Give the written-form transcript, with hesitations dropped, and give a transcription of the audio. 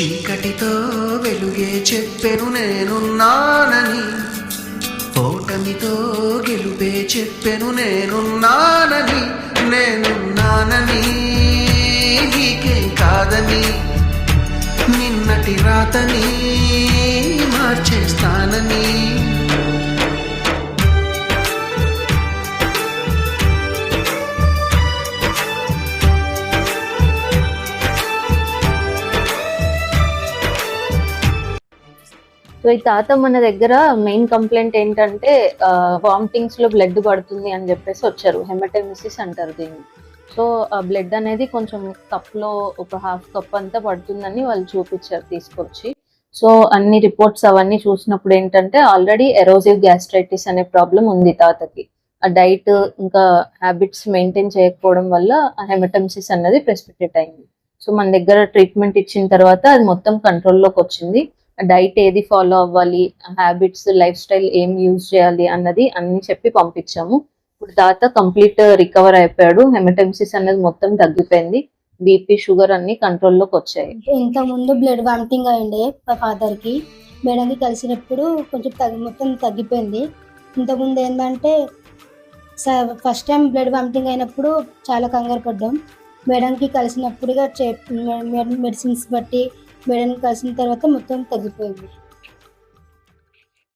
చీకటితో వెలుగే చెప్పెను నేనున్నానని, ఓటమితో గెలుపే చెప్పెను నేనున్నానని, నేనున్నానని నీకేం కాదని, నిన్నటి రాతని మార్చేస్తానని. సో ఈ తాత మన దగ్గర మెయిన్ కంప్లైంట్ ఏంటంటే వామిటింగ్స్ లో బ్లడ్ పడుతుంది అని చెప్పేసి వచ్చారు. హెమటెమిసిస్ అంటారు దీన్ని. సో ఆ బ్లడ్ అనేది కొంచెం కప్లో ఒక హాఫ్ కప్ అంతా పడుతుందని వాళ్ళు చూపించారు తీసుకొచ్చి. సో అన్ని రిపోర్ట్స్ అవన్నీ చూసినప్పుడు ఏంటంటే ఆల్రెడీ ఎరోజివ్ గ్యాస్ట్రైటిస్ అనే ప్రాబ్లం ఉంది తాతకి. ఆ డైట్ ఇంకా హ్యాబిట్స్ మెయింటైన్ చేయకపోవడం వల్ల ఆ హెమటెమిసిస్ అన్నది ప్రెసిపిటేట్ అయింది. సో మన దగ్గర ట్రీట్మెంట్ ఇచ్చిన తర్వాత అది మొత్తం కంట్రోల్లోకి వచ్చింది. డైట్ ఏది ఫాలో అవ్వాలి, హ్యాబిట్స్, లైఫ్ స్టైల్ ఏం యూజ్ చేయాలి అన్నది అన్ని చెప్పి పంపించాము. ఇప్పుడు తాత కంప్లీట్ రికవర్ అయిపోయాడు. హెమటెమిసిస్ అనేది మొత్తం తగ్గిపోయింది. బీపీ, షుగర్ అన్ని కంట్రోల్లోకి వచ్చాయి. ఇంత ముందు బ్లడ్ వామిటింగ్ అయ్యిండే మా ఫాదర్ కి. మేడంకి కలిసినప్పుడు కొంచెం మొత్తం తగ్గిపోయింది. ఇంతకుముందు ఏంటంటే ఫస్ట్ టైం బ్లడ్ వామిటింగ్ అయినప్పుడు చాలా కంగారు పడ్డాం. మేడంకి కలిసినప్పుడుగా మెడిసిన్స్ బట్టి మేడం కలిసిన తర్వాత మొత్తం తగ్గిపోయింది.